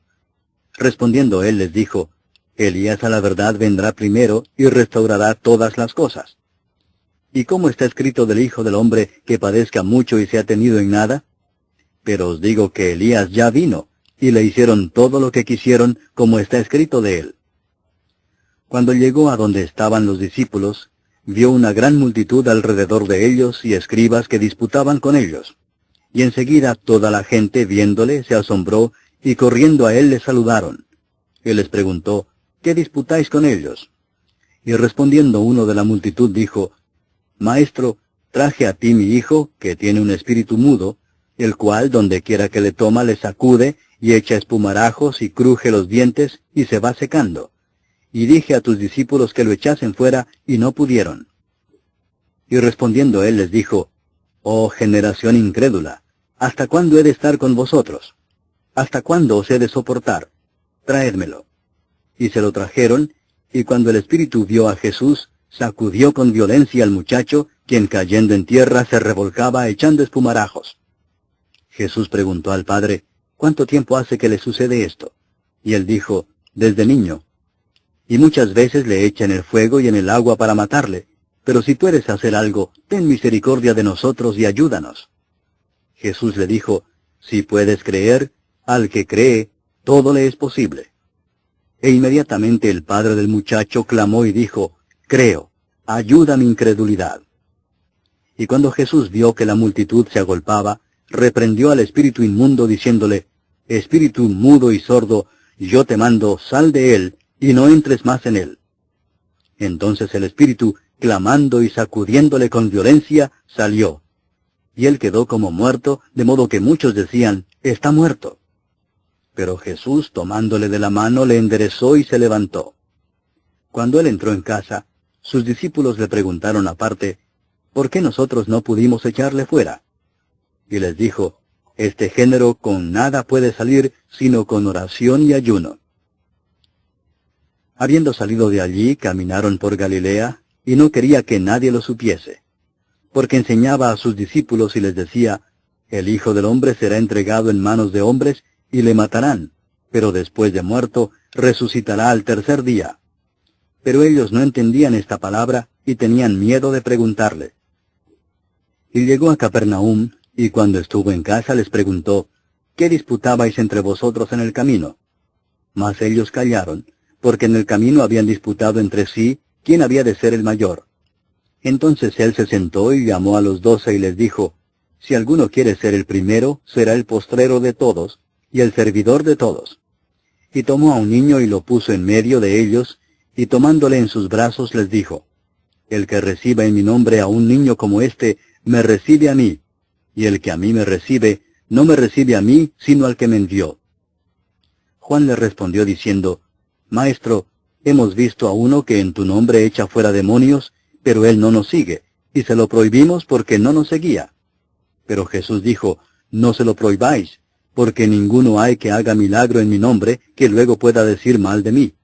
Respondiendo él les dijo, Elías a la verdad vendrá primero y restaurará todas las cosas. ¿Y cómo está escrito del Hijo del Hombre que padezca mucho y sea tenido en nada? Pero os digo que Elías ya vino, y le hicieron todo lo que quisieron, como está escrito de él. Cuando llegó a donde estaban los discípulos, vio una gran multitud alrededor de ellos y escribas que disputaban con ellos. Y enseguida toda la gente viéndole se asombró, y corriendo a él le saludaron. Él les preguntó, ¿qué disputáis con ellos? Y respondiendo uno de la multitud dijo, Maestro, traje a ti mi hijo, que tiene un espíritu mudo, el cual donde quiera que le toma le sacude, y echa espumarajos y cruje los dientes, y se va secando. Y dije a tus discípulos que lo echasen fuera, y no pudieron. Y respondiendo él les dijo, Oh generación incrédula, ¿hasta cuándo he de estar con vosotros? ¿Hasta cuándo os he de soportar? Traédmelo. Y se lo trajeron, y cuando el espíritu vio a Jesús, sacudió con violencia al muchacho, quien cayendo en tierra se revolcaba echando espumarajos. Jesús preguntó al padre, ¿cuánto tiempo hace que le sucede esto? Y él dijo, desde niño. Y muchas veces le echan el fuego y en el agua para matarle, pero si puedes hacer algo, ten misericordia de nosotros y ayúdanos. Jesús le dijo, si puedes creer, al que cree, todo le es posible. E inmediatamente el padre del muchacho clamó y dijo, Creo, ayuda mi incredulidad. Y cuando Jesús vio que la multitud se agolpaba, reprendió al espíritu inmundo diciéndole, Espíritu mudo y sordo, yo te mando, sal de él, y no entres más en él. Entonces el espíritu, clamando y sacudiéndole con violencia, salió. Y él quedó como muerto, de modo que muchos decían, está muerto. Pero Jesús, tomándole de la mano, le enderezó y se levantó. Cuando él entró en casa, sus discípulos le preguntaron aparte, ¿por qué nosotros no pudimos echarle fuera? Y les dijo, este género con nada puede salir, sino con oración y ayuno. Habiendo salido de allí, caminaron por Galilea, y no quería que nadie lo supiese, porque enseñaba a sus discípulos y les decía, el Hijo del Hombre será entregado en manos de hombres, y le matarán, pero después de muerto, resucitará al tercer día. Pero ellos no entendían esta palabra, y tenían miedo de preguntarle. Y llegó a Capernaum, y cuando estuvo en casa les preguntó, ¿qué disputabais entre vosotros en el camino? Mas ellos callaron, porque en el camino habían disputado entre sí quién había de ser el mayor. Entonces él se sentó y llamó a los 12 y les dijo, si alguno quiere ser el primero, será el postrero de todos, y el servidor de todos. Y tomó a un niño y lo puso en medio de ellos, y tomándole en sus brazos les dijo, el que reciba en mi nombre a un niño como este, me recibe a mí, y el que a mí me recibe, no me recibe a mí, sino al que me envió. Juan le respondió diciendo, Maestro, hemos visto a uno que en tu nombre echa fuera demonios, pero él no nos sigue, y se lo prohibimos porque no nos seguía. Pero Jesús dijo, no se lo prohibáis, porque ninguno hay que haga milagro en mi nombre, que luego pueda decir mal de mí.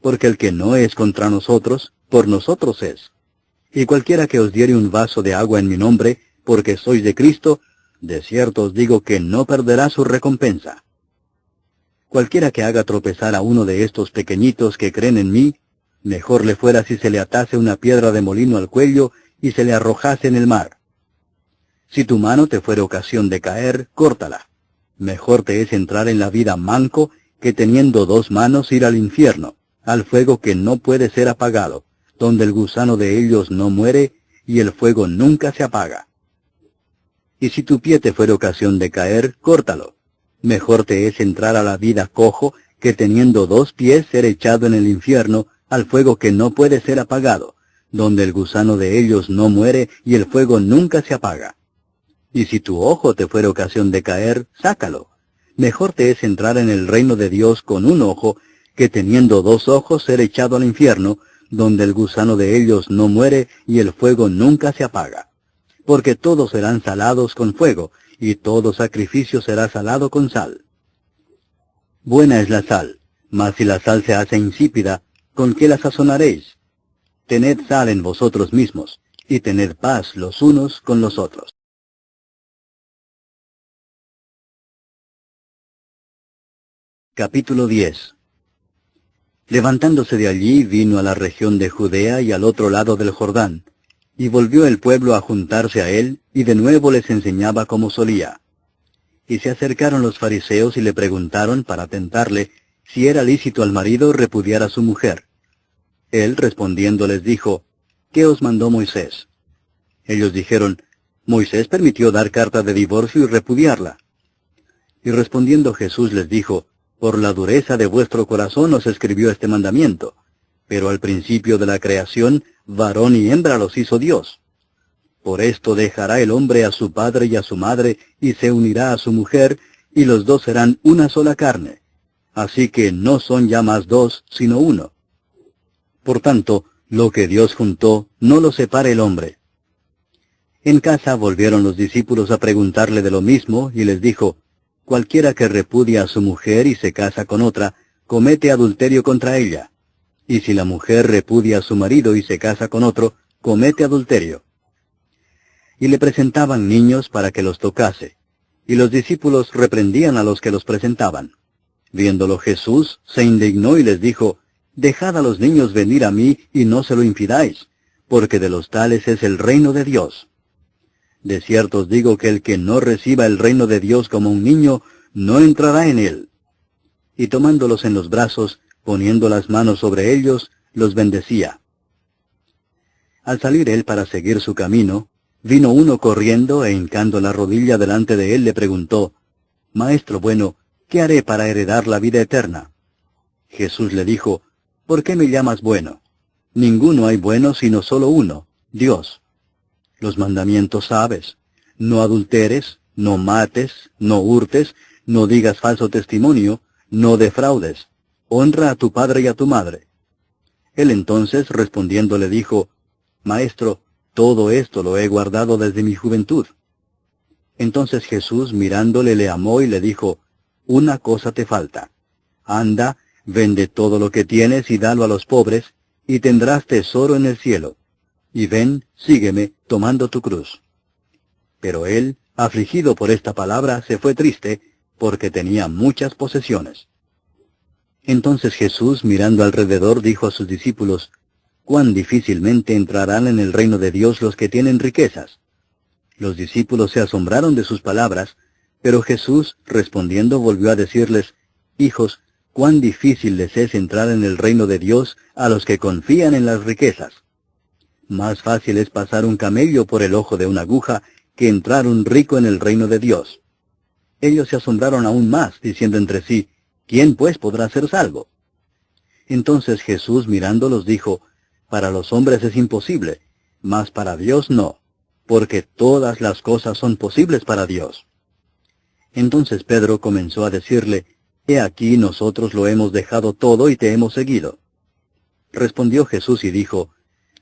Porque el que no es contra nosotros, por nosotros es. Y cualquiera que os diere un vaso de agua en mi nombre, porque sois de Cristo, de cierto os digo que no perderá su recompensa. Cualquiera que haga tropezar a uno de estos pequeñitos que creen en mí, mejor le fuera si se le atase una piedra de molino al cuello y se le arrojase en el mar. Si tu mano te fuere ocasión de caer, córtala. Mejor te es entrar en la vida manco que teniendo dos manos ir al infierno, al fuego que no puede ser apagado, donde el gusano de ellos no muere y el fuego nunca se apaga. Y si tu pie te fuere ocasión de caer, córtalo. Mejor te es entrar a la vida cojo que teniendo dos pies ser echado en el infierno, al fuego que no puede ser apagado, donde el gusano de ellos no muere y el fuego nunca se apaga. Y si tu ojo te fuere ocasión de caer, sácalo. Mejor te es entrar en el reino de Dios con un ojo, que teniendo dos ojos ser echado al infierno, donde el gusano de ellos no muere y el fuego nunca se apaga. Porque todos serán salados con fuego, y todo sacrificio será salado con sal. Buena es la sal, mas si la sal se hace insípida, ¿con qué la sazonaréis? Tened sal en vosotros mismos, y tened paz los unos con los otros. Capítulo 10. Levantándose de allí, vino a la región de Judea y al otro lado del Jordán, y volvió el pueblo a juntarse a él, y de nuevo les enseñaba como solía. Y se acercaron los fariseos y le preguntaron para tentarle si era lícito al marido repudiar a su mujer. Él respondiendo les dijo, ¿qué os mandó Moisés? Ellos dijeron, Moisés permitió dar carta de divorcio y repudiarla. Y respondiendo Jesús les dijo, por la dureza de vuestro corazón os escribió este mandamiento, pero al principio de la creación, varón y hembra los hizo Dios. Por esto dejará el hombre a su padre y a su madre, y se unirá a su mujer, y los dos serán una sola carne. Así que no son ya más dos, sino uno. Por tanto, lo que Dios juntó, no lo separe el hombre. En casa volvieron los discípulos a preguntarle de lo mismo, y les dijo, cualquiera que repudia a su mujer y se casa con otra, comete adulterio contra ella. Y si la mujer repudia a su marido y se casa con otro, comete adulterio. Y le presentaban niños para que los tocase. Y los discípulos reprendían a los que los presentaban. Viéndolo Jesús, se indignó y les dijo, dejad a los niños venir a mí y no se lo impidáis, porque de los tales es el reino de Dios. De cierto os digo que el que no reciba el reino de Dios como un niño, no entrará en él. Y tomándolos en los brazos, poniendo las manos sobre ellos, los bendecía. Al salir él para seguir su camino, vino uno corriendo e hincando la rodilla delante de él le preguntó, Maestro bueno, ¿qué haré para heredar la vida eterna? Jesús le dijo, ¿por qué me llamas bueno? Ninguno hay bueno sino solo uno, Dios. Los mandamientos sabes, no adulteres, no mates, no hurtes, no digas falso testimonio, no defraudes, honra a tu padre y a tu madre. Él entonces respondiendo le dijo, Maestro, todo esto lo he guardado desde mi juventud. Entonces Jesús mirándole le amó y le dijo, una cosa te falta. Anda, vende todo lo que tienes y dalo a los pobres, y tendrás tesoro en el cielo. Y ven, sígueme, tomando tu cruz. Pero él, afligido por esta palabra, se fue triste, porque tenía muchas posesiones. Entonces Jesús, mirando alrededor, dijo a sus discípulos, cuán difícilmente entrarán en el reino de Dios los que tienen riquezas. Los discípulos se asombraron de sus palabras, pero Jesús, respondiendo, volvió a decirles, hijos, cuán difícil les es entrar en el reino de Dios a los que confían en las riquezas. Más fácil es pasar un camello por el ojo de una aguja que entrar un rico en el reino de Dios. Ellos se asombraron aún más, diciendo entre sí, ¿quién pues podrá ser salvo? Entonces Jesús mirándolos dijo, para los hombres es imposible, mas para Dios no, porque todas las cosas son posibles para Dios. Entonces Pedro comenzó a decirle, he aquí nosotros lo hemos dejado todo y te hemos seguido. Respondió Jesús y dijo,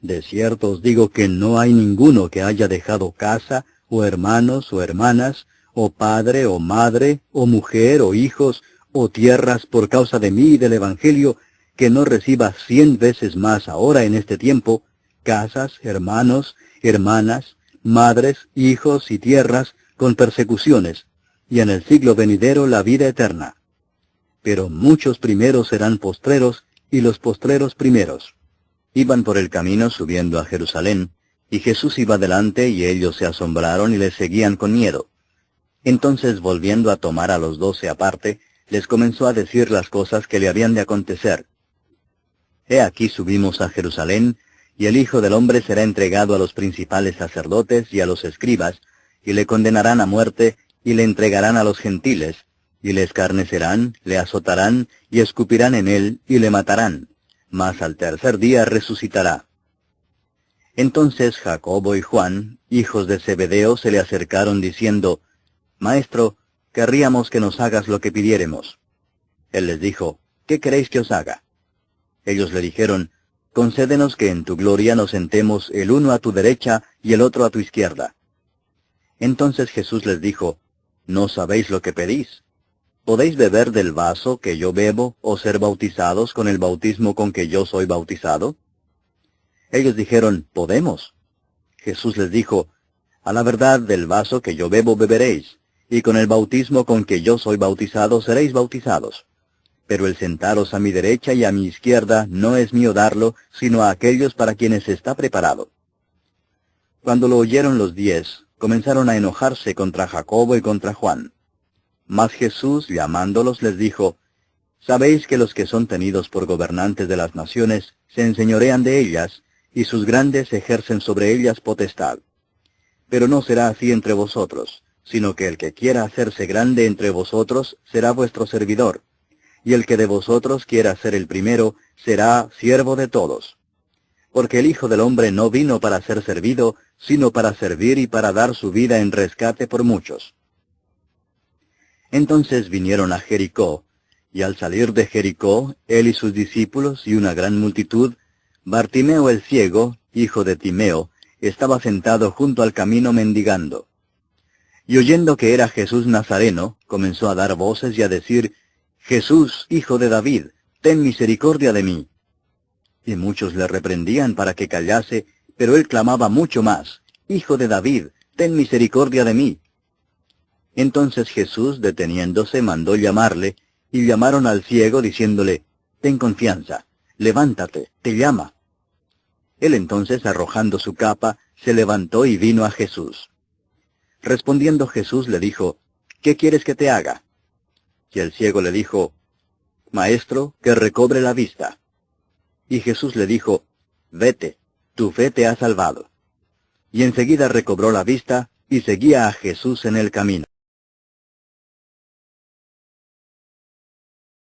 de cierto os digo que no hay ninguno que haya dejado casa, o hermanos, o hermanas, o padre, o madre, o mujer, o hijos, o tierras por causa de mí y del Evangelio, que no reciba 100 veces más ahora en este tiempo, casas, hermanos, hermanas, madres, hijos y tierras, con persecuciones, y en el siglo venidero la vida eterna. Pero muchos primeros serán postreros, y los postreros primeros. Iban por el camino subiendo a Jerusalén, y Jesús iba delante, y ellos se asombraron y le seguían con miedo. Entonces, volviendo a tomar a los 12 aparte, les comenzó a decir las cosas que le habían de acontecer. He aquí subimos a Jerusalén, y el Hijo del Hombre será entregado a los principales sacerdotes y a los escribas, y le condenarán a muerte, y le entregarán a los gentiles, y le escarnecerán, le azotarán, y escupirán en él, y le matarán. Mas al tercer día resucitará. Entonces Jacobo y Juan, hijos de Zebedeo, se le acercaron diciendo, Maestro, querríamos que nos hagas lo que pidiéremos. Él les dijo, ¿qué queréis que os haga? Ellos le dijeron, concédenos que en tu gloria nos sentemos el uno a tu derecha y el otro a tu izquierda. Entonces Jesús les dijo, ¿no sabéis lo que pedís? ¿Podéis beber del vaso que yo bebo o ser bautizados con el bautismo con que yo soy bautizado? Ellos dijeron, podemos. Jesús les dijo, a la verdad del vaso que yo bebo beberéis, y con el bautismo con que yo soy bautizado seréis bautizados. Pero el sentaros a mi derecha y a mi izquierda no es mío darlo, sino a aquellos para quienes está preparado. Cuando lo oyeron los 10, comenzaron a enojarse contra Jacobo y contra Juan. Mas Jesús, llamándolos, les dijo, Sabéis que los que son tenidos por gobernantes de las naciones se enseñorean de ellas, y sus grandes ejercen sobre ellas potestad. Pero no será así entre vosotros, sino que el que quiera hacerse grande entre vosotros será vuestro servidor, y el que de vosotros quiera ser el primero será siervo de todos. Porque el Hijo del Hombre no vino para ser servido, sino para servir y para dar su vida en rescate por muchos. Entonces vinieron a Jericó, y al salir de Jericó, él y sus discípulos y una gran multitud, Bartimeo el ciego, hijo de Timeo, estaba sentado junto al camino mendigando. Y oyendo que era Jesús Nazareno, comenzó a dar voces y a decir, Jesús, hijo de David, ten misericordia de mí. Y muchos le reprendían para que callase, pero él clamaba mucho más, Hijo de David, ten misericordia de mí. Entonces Jesús, deteniéndose, mandó llamarle, y llamaron al ciego, diciéndole, Ten confianza, levántate, te llama. Él entonces, arrojando su capa, se levantó y vino a Jesús. Respondiendo Jesús le dijo, ¿qué quieres que te haga? Y el ciego le dijo, Maestro, que recobre la vista. Y Jesús le dijo, Vete, tu fe te ha salvado. Y enseguida recobró la vista, y seguía a Jesús en el camino.